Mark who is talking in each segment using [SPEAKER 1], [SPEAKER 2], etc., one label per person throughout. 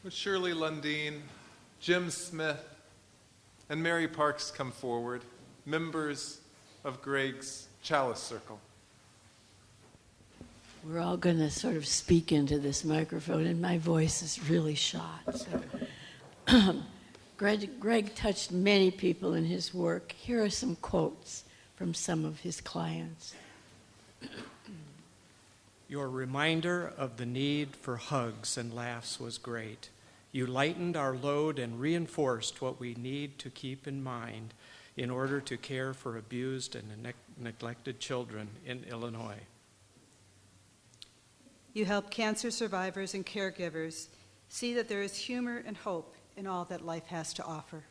[SPEAKER 1] Would Shirley Lundin, Jim Smith, and Mary Parks come forward, members of Greg's Chalice Circle?
[SPEAKER 2] We're all going to sort of speak into this microphone, and my voice is really shot. So. Greg touched many people in his work. Here are some quotes from some of his clients.
[SPEAKER 3] Your reminder of the need for hugs and laughs was great. You lightened our load and reinforced what we need to keep in mind in order to care for abused and neglected children in Illinois.
[SPEAKER 4] You help cancer survivors and caregivers see that there is humor and hope in all that life has to offer.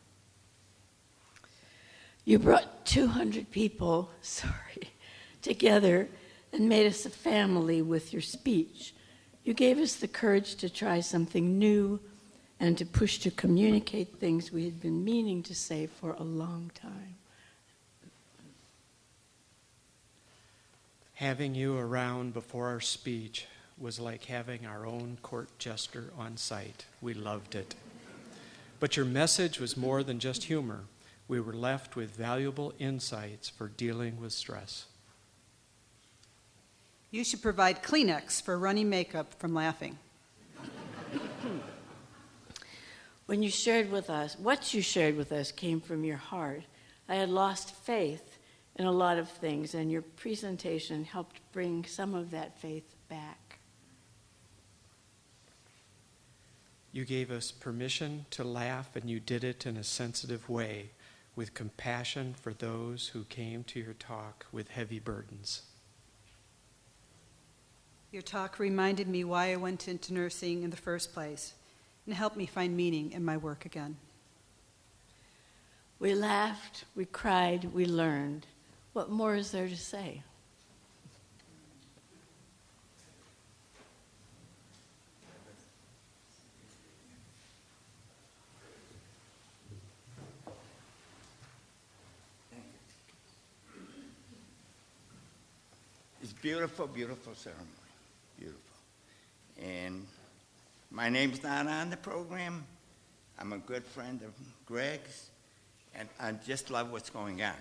[SPEAKER 2] You brought 200 people, together and made us a family with your speech. You gave us the courage to try something new and to push to communicate things we had been meaning to say for a long time.
[SPEAKER 3] Having you around before our speech was like having our own court jester on site. We loved it. But your message was more than just humor. We were left with valuable insights for dealing with stress.
[SPEAKER 4] You should provide Kleenex for runny makeup from laughing.
[SPEAKER 2] When you shared with us, what you shared with us came from your heart. I had lost faith in a lot of things, and your presentation helped bring some of that faith back.
[SPEAKER 3] You gave us permission to laugh, and you did it in a sensitive way, with compassion for those who came to your talk with heavy burdens.
[SPEAKER 4] Your talk reminded me why I went into nursing in the first place and helped me find meaning in my work again.
[SPEAKER 2] We laughed, we cried, we learned. What more is there to say?
[SPEAKER 5] It's beautiful, beautiful ceremony, beautiful. And my name's not on the program. I'm a good friend of Greg's, and I just love what's going on.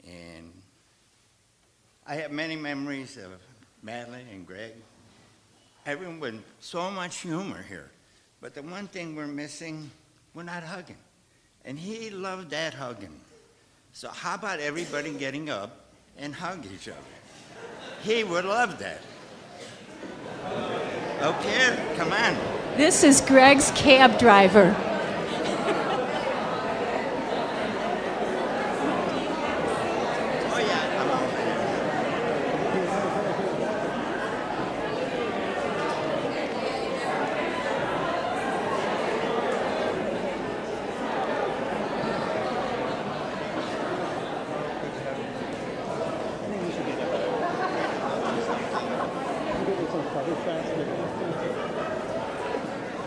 [SPEAKER 5] And I have many memories of Madeline and Greg. Everyone with so much humor here. But the one thing we're missing, we're not hugging. And he loved that hugging. So how about everybody getting up and hug each other? He would love that. Okay, come on.
[SPEAKER 6] This is Greg's cab driver.
[SPEAKER 5] Oh yeah, I'm over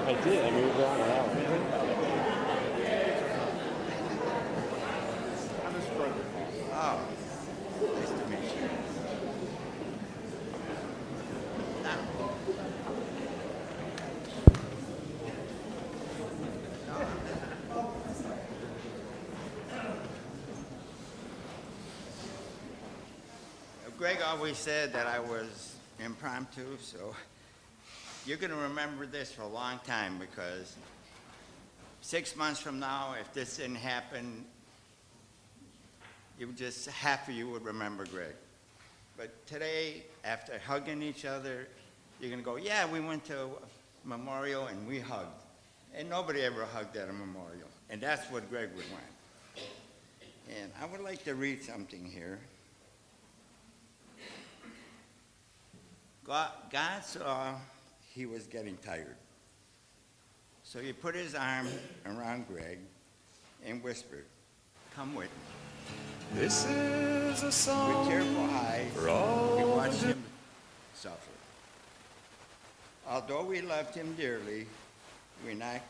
[SPEAKER 7] I did. I moved around an hour.
[SPEAKER 5] I'm his brother. Oh, nice to meet you. Now. Greg always said that I was impromptu, so you're going to remember this for a long time, because 6 months from now, if this didn't happen, half of you would remember Greg. But today, after hugging each other, you're going to go, yeah, we went to a memorial and we hugged. And nobody ever hugged at a memorial. And that's what Greg would want. And I would like to read something here. God saw he was getting tired. So he put his arm around Greg and whispered, "Come with me."
[SPEAKER 8] This is a song
[SPEAKER 5] with tearful eyes,
[SPEAKER 8] for all
[SPEAKER 5] we watched him suffer. Although we loved him dearly, we could not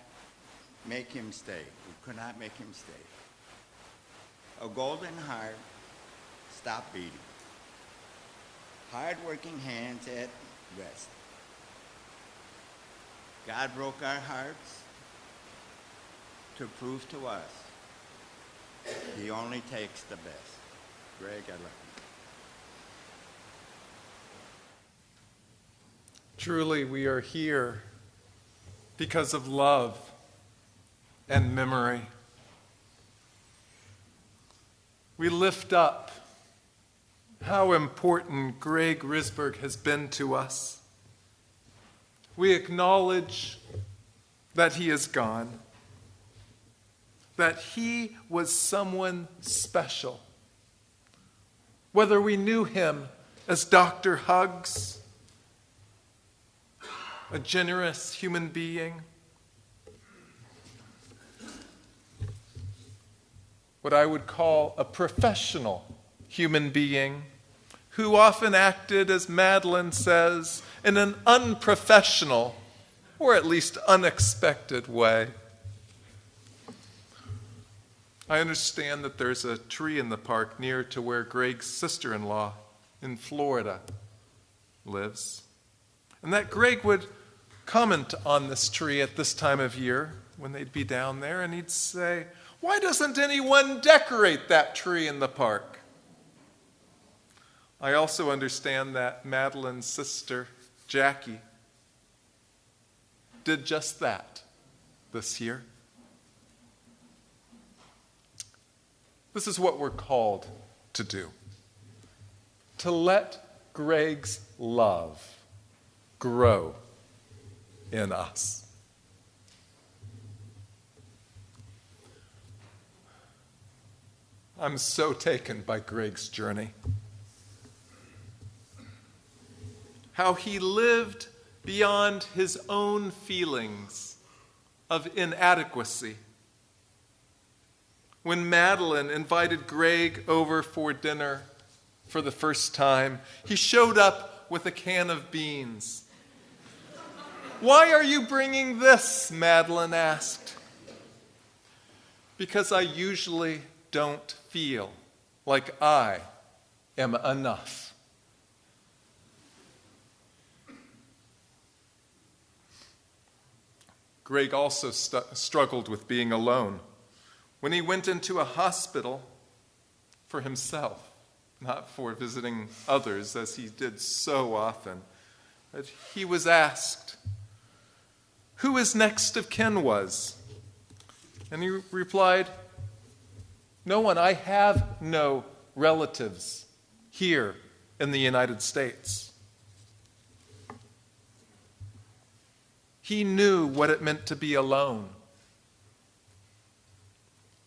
[SPEAKER 5] make him stay. A golden heart stopped beating. Hard-working hands at rest. God broke our hearts to prove to us he only takes the best. Greg, I love you.
[SPEAKER 1] Truly, we are here because of love and memory. We lift up how important Greg Risberg has been to us. We acknowledge that he is gone, that he was someone special. Whether we knew him as Dr. Hugs, a generous human being, what I would call a professional human being, who often acted, as Madeline says, in an unprofessional, or at least unexpected way. I understand that there's a tree in the park near to where Greg's sister-in-law in Florida lives, and that Greg would comment on this tree at this time of year when they'd be down there, and he'd say, "Why doesn't anyone decorate that tree in the park?" I also understand that Madeline's sister, Jackie, did just that this year. This is what we're called to do, to let Greg's love grow in us. I'm so taken by Greg's journey. How he lived beyond his own feelings of inadequacy. When Madeline invited Greg over for dinner for the first time, he showed up with a can of beans. "Why are you bringing this?" Madeline asked. "Because I usually don't feel like I am enough." Greg also struggled with being alone. When he went into a hospital for himself, not for visiting others, as he did so often, but he was asked who his next of kin was. And he replied, "No one. I have no relatives here in the United States." He knew what it meant to be alone.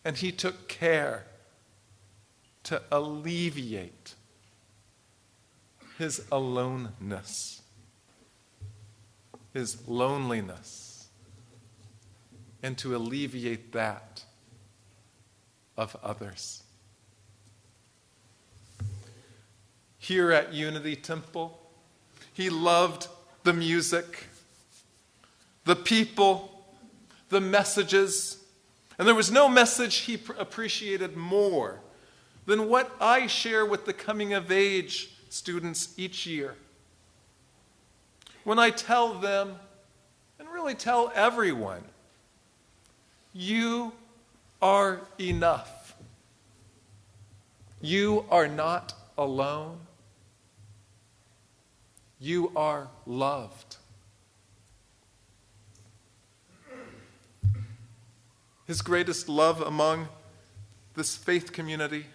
[SPEAKER 1] And he took care to alleviate his aloneness, his loneliness, and to alleviate that of others. Here at Unity Temple, he loved the music, the people, the messages, and there was no message he appreciated more than what I share with the coming of age students each year. When I tell them, and really tell everyone, you are enough. You are not alone. You are loved. His greatest love among this faith community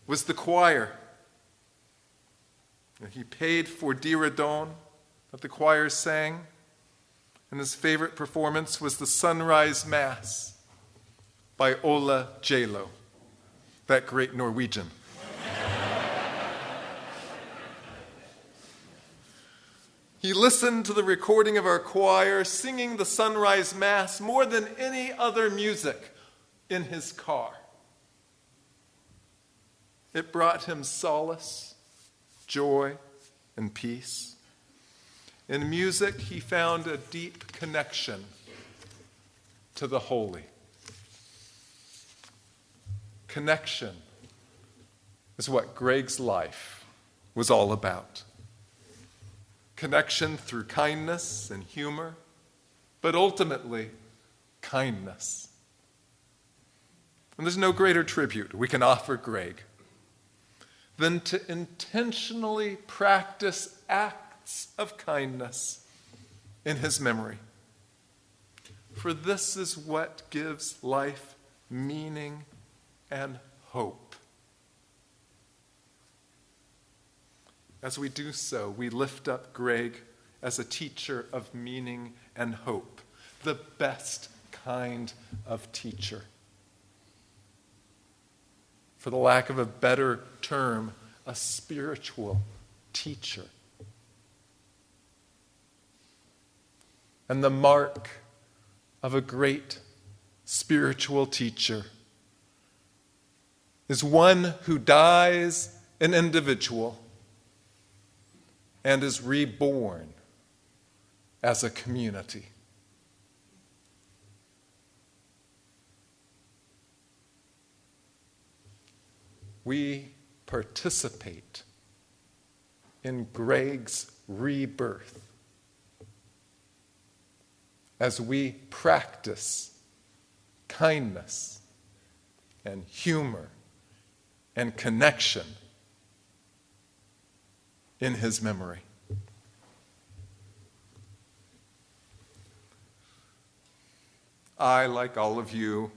[SPEAKER 1] was the choir. He paid for Diradon that the choir sang, and his favorite performance was the Sunrise Mass by Ola J-Lo, that great Norwegian. He listened to the recording of our choir singing the Sunrise Mass more than any other music in his car. It brought him solace, joy, and peace. In music, he found a deep connection to the holy. Connection is what Greg's life was all about. Connection through kindness and humor, but ultimately, kindness. And there's no greater tribute we can offer Greg than to intentionally practice acts of kindness in his memory. For this is what gives life meaning and hope. As we do so, we lift up Greg as a teacher of meaning and hope, the best kind of teacher. For the lack of a better term, a spiritual teacher. And the mark of a great spiritual teacher is one who dies an individual and is reborn as a community. We participate in Greg's rebirth as we practice kindness and humor and connection in his memory. I, like all of you,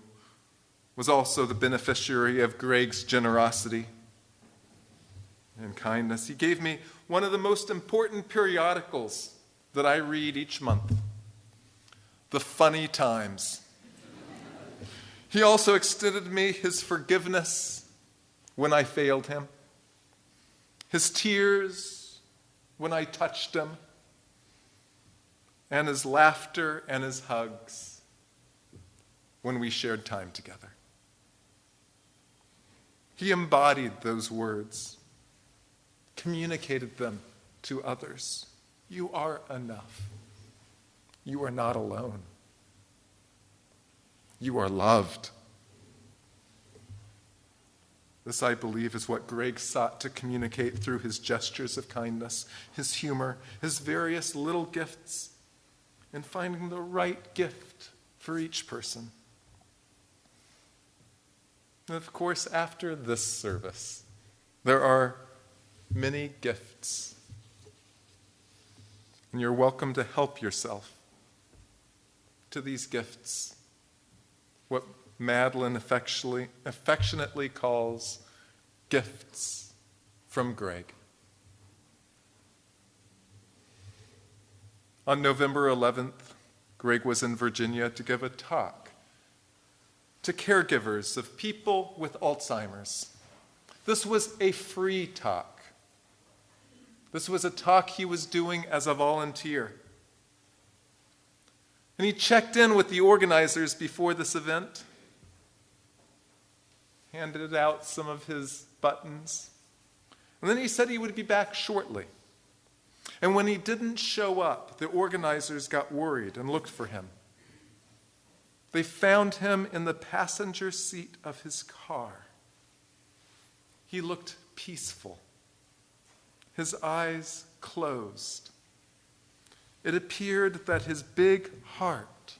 [SPEAKER 1] was also the beneficiary of Greg's generosity and kindness. He gave me one of the most important periodicals that I read each month, The Funny Times. He also extended me his forgiveness when I failed him, his tears when I touched him, and his laughter and his hugs when we shared time together. He embodied those words, communicated them to others. You are enough. You are not alone. You are loved. This, I believe, is what Greg sought to communicate through his gestures of kindness, his humor, his various little gifts, and finding the right gift for each person. And of course, after this service, there are many gifts. And you're welcome to help yourself to these gifts, what Madeline affectionately calls gifts from Greg. On November 11th, Greg was in Virginia to give a talk to caregivers of people with Alzheimer's. This was a free talk. This was a talk he was doing as a volunteer. And he checked in with the organizers before this event, handed out some of his buttons, and then he said he would be back shortly. And when he didn't show up, the organizers got worried and looked for him. They found him in the passenger seat of his car. He looked peaceful, his eyes closed. It appeared that his big heart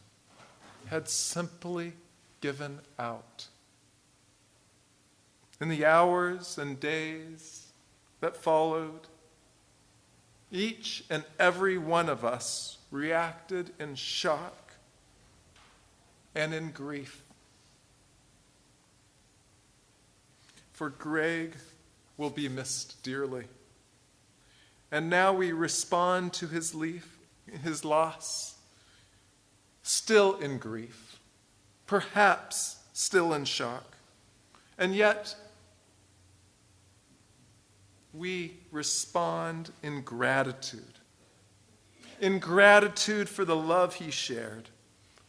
[SPEAKER 1] had simply given out. In the hours and days that followed, each and every one of us reacted in shock and in grief. For Greg will be missed dearly. And now we respond to his loss, still in grief, perhaps still in shock. And yet, we respond in gratitude for the love he shared,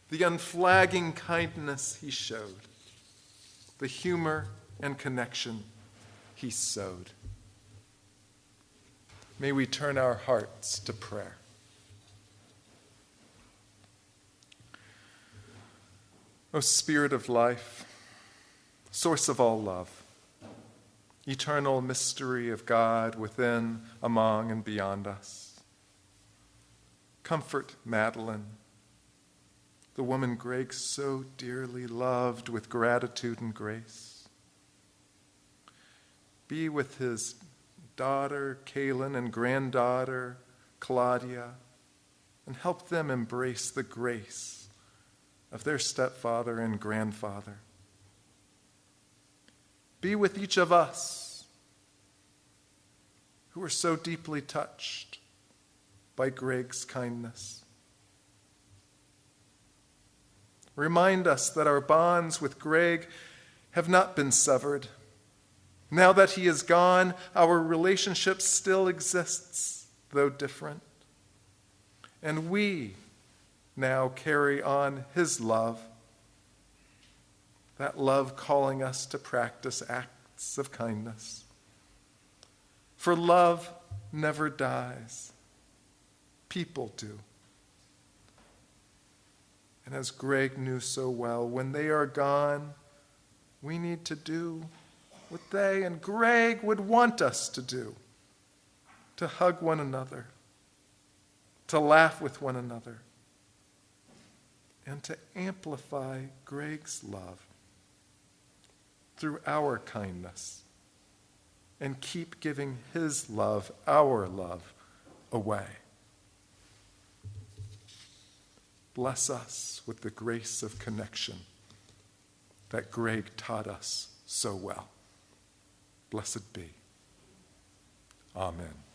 [SPEAKER 1] the unflagging kindness he showed, the humor and connection he sowed. May we turn our hearts to prayer. O Spirit of life, source of all love, eternal mystery of God within, among, and beyond us, comfort Madeline the woman Greg so dearly loved with gratitude and grace. Be with his daughter, Kaylin, and granddaughter, Claudia, and help them embrace the grace of their stepfather and grandfather. Be with each of us who are so deeply touched by Greg's kindness. Remind us that our bonds with Greg have not been severed. Now that he is gone, our relationship still exists, though different. And we now carry on his love, that love calling us to practice acts of kindness. For love never dies. People do. And as Greg knew so well, when they are gone, we need to do what they and Greg would want us to do, to hug one another, to laugh with one another, and to amplify Greg's love through our kindness and keep giving his love, our love, away. Bless us with the grace of connection that Greg taught us so well. Blessed be. Amen.